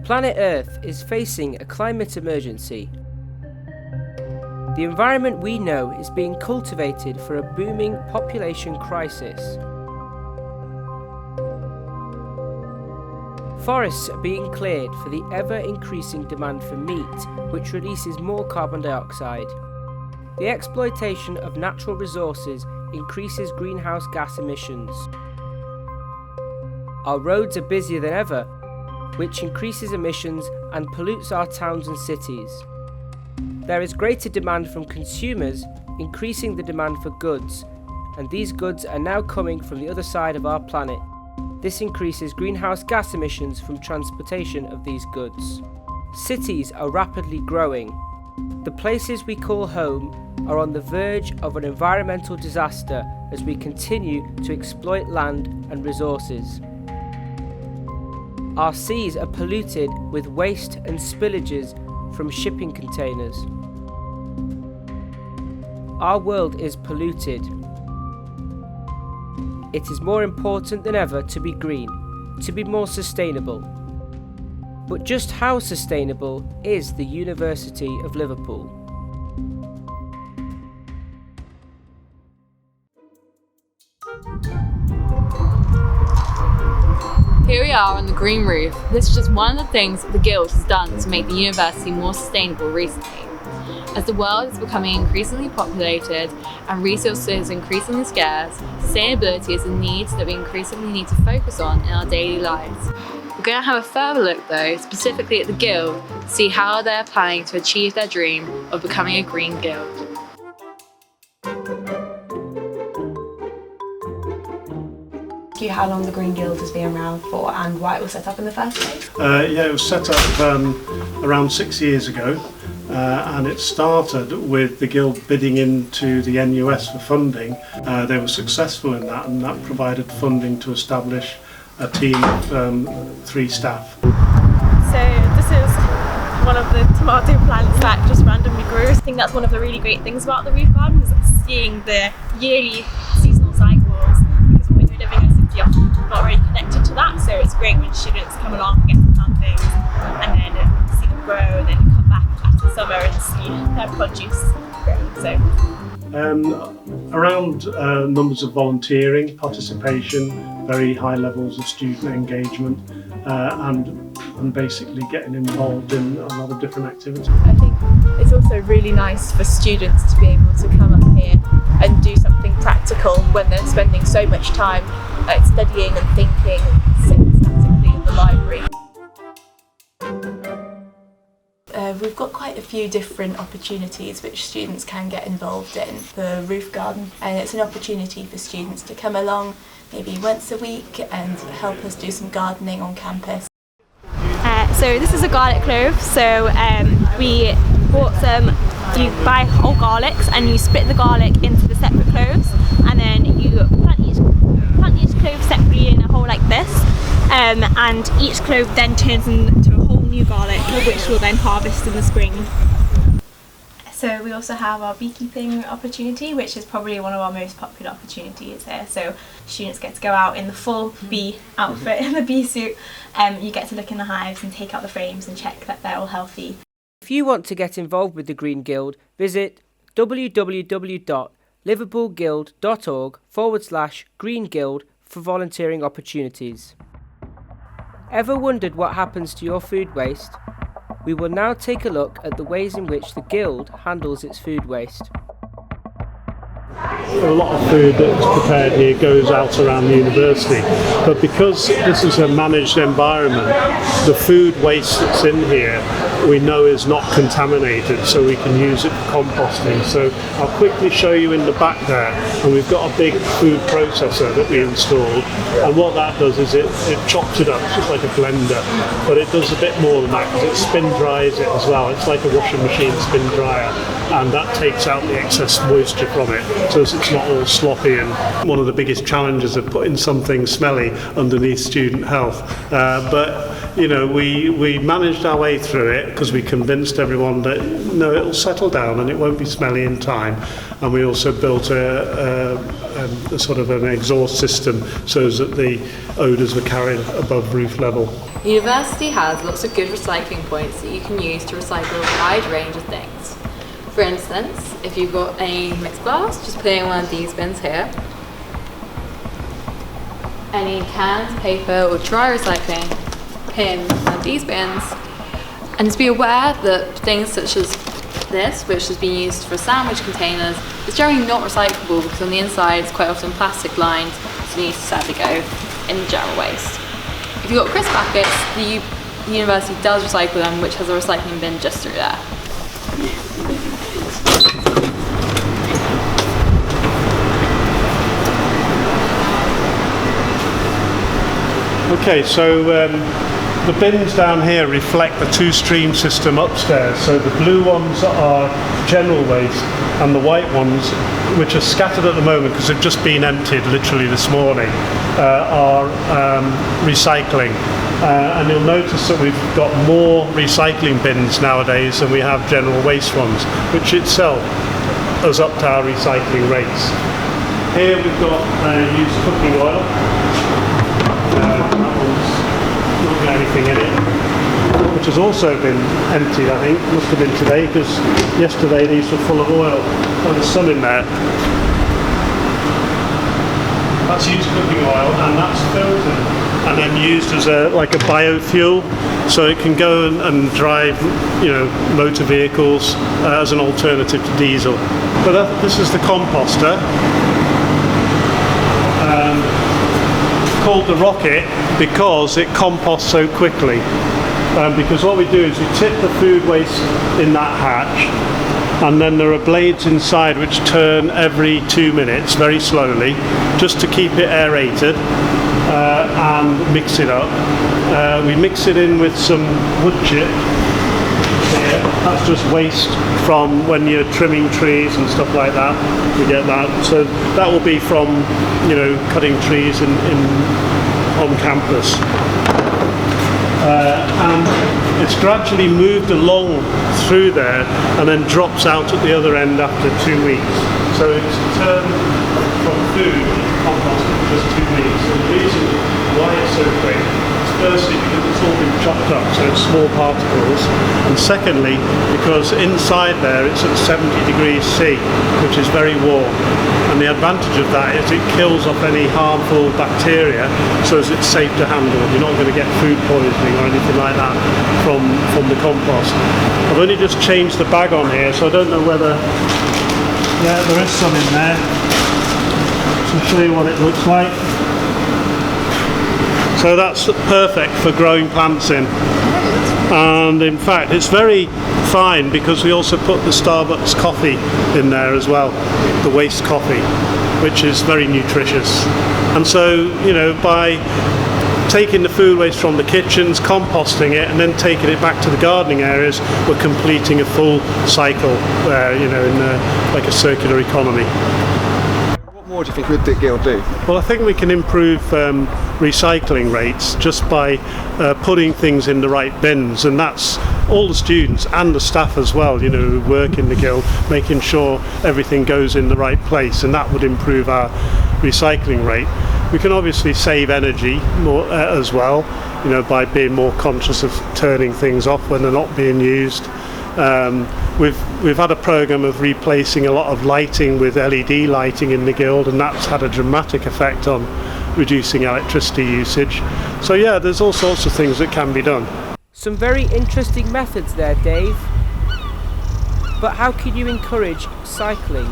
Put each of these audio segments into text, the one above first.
Planet Earth is facing a climate emergency. The environment we know is being cultivated for a booming population crisis. Forests are being cleared for the ever-increasing demand for meat, which releases more carbon dioxide. The exploitation of natural resources increases greenhouse gas emissions. Our roads are busier than ever, which increases emissions and pollutes our towns and cities. There is greater demand from consumers, increasing the demand for goods, and these goods are now coming from the other side of our planet. This increases greenhouse gas emissions from transportation of these goods. Cities are rapidly growing. The places we call home are on the verge of an environmental disaster as we continue to exploit land and resources. Our seas are polluted with waste and spillages from shipping containers. Our world is polluted. It is more important than ever to be green, to be more sustainable. But just how sustainable is the University of Liverpool? Here we are on the green roof. This is just one of the things the Guild has done to make the university more sustainable recently. As the world is becoming increasingly populated and resources increasingly scarce, sustainability is a need that we increasingly need to focus on in our daily lives. We're going to have a further look though, specifically at the Guild, to see how they're planning to achieve their dream of becoming a green guild. How long the Green Guild has been around for and why it was set up in the first place? It was set up around 6 years ago and it started with the Guild bidding into the NUS for funding. They were successful in that and that provided funding to establish a team of 3 staff. So this is one of the tomato plants that just randomly grew. I think that's one of the really great things about the roof garden is seeing the yearly seasonal cycles, because when you're living in a city you're not really connected to that, so it's great when students come along and get to plant things and then see them grow and then come back after summer and see their produce grow. So around numbers of volunteering, participation, very high levels of student engagement and basically getting involved in a lot of different activities. I think it's also really nice for students to be able to come up here and do something practical when they're spending so much time studying and thinking and sitting statically in the library. We've got quite a few different opportunities which students can get involved in. The roof garden, and it's an opportunity for students to come along maybe once a week and help us do some gardening on campus. So this is a garlic clove, so we bought some, you buy whole garlics and you split the garlic into the separate cloves and then you plant each clove separately in a hole like this, and each clove then turns into a whole new garlic which we'll then harvest in the spring. So we also have our beekeeping opportunity, which is probably one of our most popular opportunities here. So students get to go out in the full bee outfit, in the bee suit. You get to look in the hives and take out the frames and check that they're all healthy. If you want to get involved with the Green Guild, visit www.liverpoolguild.org/Green Guild for volunteering opportunities. Ever wondered what happens to your food waste? We will now take a look at the ways in which the Guild handles its food waste. A lot of food that's prepared here goes out around the university, but because this is a managed environment, the food waste that's in here we know is not contaminated, so we can use it for composting. So I'll quickly show you in the back there, and we've got a big food processor that we installed, and what that does is it chops it up, it's just like a blender, but it does a bit more than that because it spin dries it as well. It's like a washing machine spin dryer, and that takes out the excess moisture from it, so it's not all sloppy. And one of the biggest challenges of putting something smelly underneath student health. But you know, we managed our way through it because we convinced everyone that no, it'll settle down and it won't be smelly in time. And we also built a sort of an exhaust system so that the odours were carried above roof level. The university has lots of good recycling points that you can use to recycle a wide range of things. For instance, if you've got a mixed glass, just put it in one of these bins here. Any cans, paper or dry recycling, put in one of these bins. And just be aware that things such as this, which has been used for sandwich containers, is generally not recyclable because on the inside it's quite often plastic lined, so it needs to sadly go in the general waste. If you've got crisp packets, the university does recycle them, which has a recycling bin just through there. Okay, so the bins down here reflect the two-stream system upstairs. So the blue ones are general waste, and the white ones, which are scattered at the moment because they've just been emptied literally this morning, are recycling. And you'll notice that we've got more recycling bins nowadays than we have general waste ones, which itself has upped our recycling rates. Here we've got used cooking oil. Not got anything in it, which has also been emptied, I think. Must have been today, because yesterday these were full of oil. Oh, there's some in there. That's used cooking oil, and that's filtered and then used as like a biofuel, so it can go and drive, you know, motor vehicles as an alternative to diesel. But this is the composter. Called the rocket because it composts so quickly. Because what we do is we tip the food waste in that hatch, and then there are blades inside which turn every 2 minutes very slowly just to keep it aerated and mix it up. We mix it in with some wood chip. That's just waste from when you're trimming trees and stuff like that. You get that. So that will be from, you know, cutting trees on campus. And it's gradually moved along through there and then drops out at the other end after 2 weeks. So it's turned from food to compost in just 2 weeks. And the reason why it's so quick is firstly because it's all been chopped up, so it's small particles, and secondly because inside there it's at 70 degrees C, which is very warm. And the advantage of that is it kills off any harmful bacteria, so as it's safe to handle. You're not going to get food poisoning or anything like that from the compost. I've only just changed the bag on here, so I don't know whether... Yeah, there is some in there. So I'll show you what it looks like. So that's perfect for growing plants in. And in fact it's very fine because we also put the Starbucks coffee in there as well, the waste coffee, which is very nutritious. And so, you know, by taking the food waste from the kitchens, composting it, and then taking it back to the gardening areas, we're completing a full cycle, you know, in like a circular economy. What more do you think would the Guild do? Well, I think we can improve recycling rates just by putting things in the right bins, and that's all the students and the staff as well, you know, who work in the Guild, making sure everything goes in the right place, and that would improve our recycling rate. We can obviously save energy more as well, you know, by being more conscious of turning things off when they're not being used. We've had a programme of replacing a lot of lighting with LED lighting in the Guild, and that's had a dramatic effect on reducing electricity usage. So yeah, there's all sorts of things that can be done. Some very interesting methods there, Dave. But how can you encourage cycling?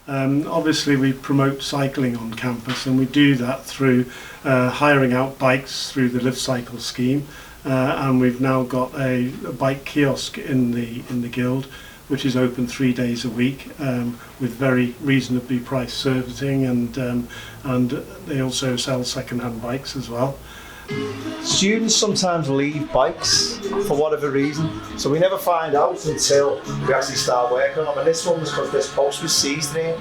Obviously we promote cycling on campus, and we do that through hiring out bikes through the Live Cycle scheme, and we've now got a bike kiosk in the Guild, which is open 3 days a week with very reasonably priced servicing, and they also sell second-hand bikes as well. Students sometimes leave bikes for whatever reason, so we never find out until we actually start working on them. And this one was because this post was seized here.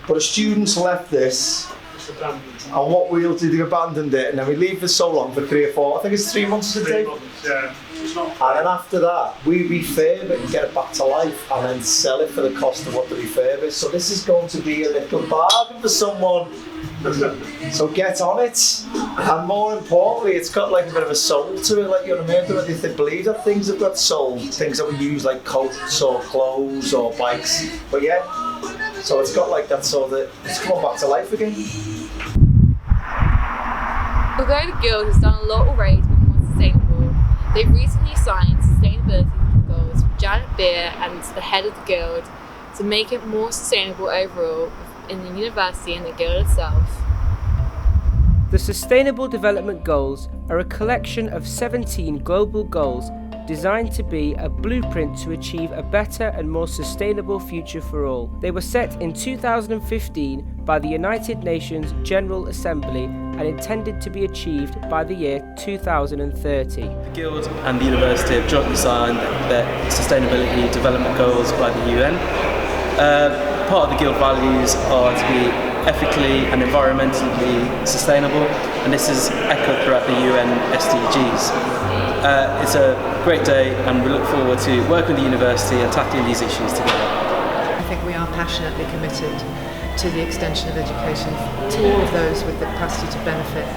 But the students left this, and what we'll do, they abandoned it, and then we leave for so long, for 3 or 4, I think it's 3 months a day. Yeah. And then after that, we refurb it and get it back to life, and then sell it for the cost of what the refurb is. So this is going to be a little bargain for someone. So get on it. And more importantly, it's got like a bit of a soul to it, like, you know what I mean? I don't know if they believe that things have got soul, things that we use like coats or clothes or bikes. But yeah, so it's got like that sort of, it's come back to life again. Although the Guild has done a lot already to be more sustainable, they've recently signed sustainability goals with Janet Beer and the head of the Guild to make it more sustainable overall in the university and the Guild itself. The Sustainable Development Goals are a collection of 17 global goals designed to be a blueprint to achieve a better and more sustainable future for all. They were set in 2015 by the United Nations General Assembly and intended to be achieved by the year 2030. The Guild and the University have jointly signed their Sustainability Development Goals by the UN. Part of the Guild values are to be ethically and environmentally sustainable, and this is echoed throughout the UN SDGs. It's a great day, and we look forward to working with the university and tackling these issues together. I think we are passionately committed to the extension of education to all of those with the capacity to benefit,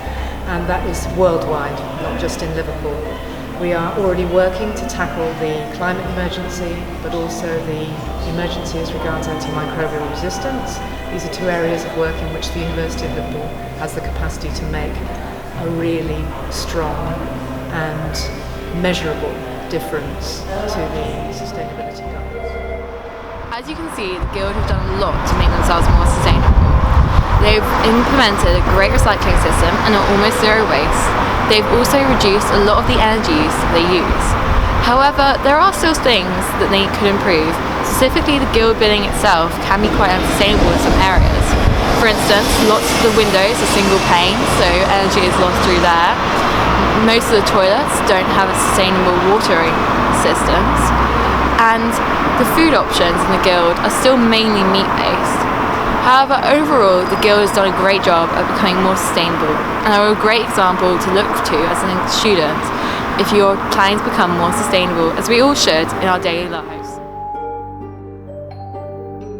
and that is worldwide, not just in Liverpool. We are already working to tackle the climate emergency, but also the emergency as regards antimicrobial resistance. These are 2 areas of work in which the University of Liverpool has the capacity to make a really strong and measurable difference to the sustainability goals. As you can see, the Guild have done a lot to make themselves more sustainable. They've implemented a great recycling system and are almost zero waste. They've also reduced a lot of the energy use that they use. However, there are still things that they could improve. Specifically, the Guild building itself can be quite unsustainable in some areas. For instance, lots of the windows are single pane, so energy is lost through there. Most of the toilets don't have sustainable watering systems. And the food options in the Guild are still mainly meat-based. However, overall, the Guild has done a great job at becoming more sustainable, and are a great example to look to as a student if you're planning to become more sustainable, as we all should in our daily lives.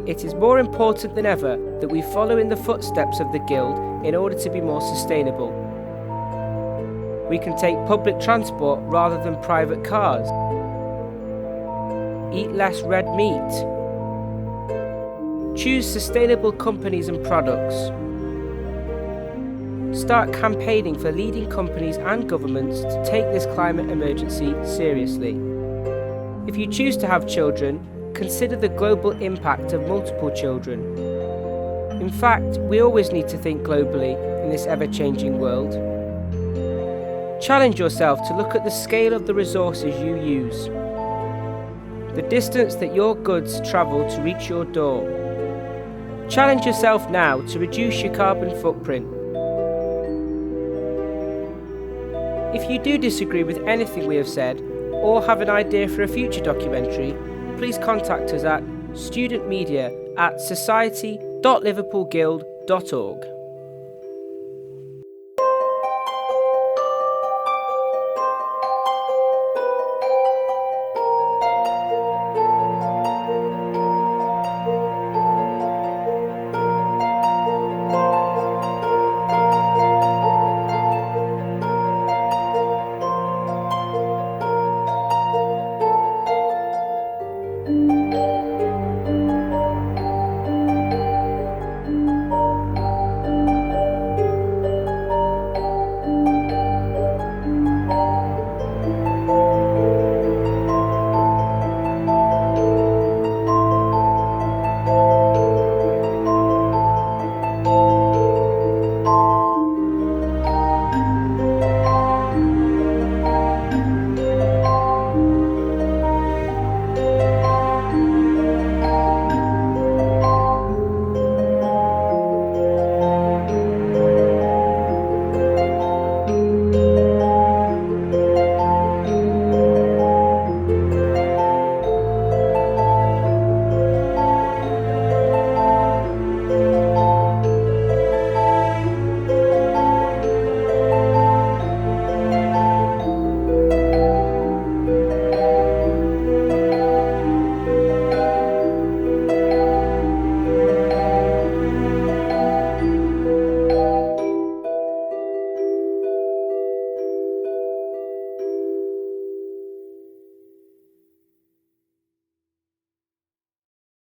It is more important than ever that we follow in the footsteps of the Guild in order to be more sustainable. We can take public transport rather than private cars. Eat less red meat. Choose sustainable companies and products. Start campaigning for leading companies and governments to take this climate emergency seriously. If you choose to have children, consider the global impact of multiple children. In fact, we always need to think globally in this ever-changing world. Challenge yourself to look at the scale of the resources you use, the distance that your goods travel to reach your door. Challenge yourself now to reduce your carbon footprint. If you do disagree with anything we have said, or have an idea for a future documentary, please contact us at studentmedia@society.liverpoolguild.org.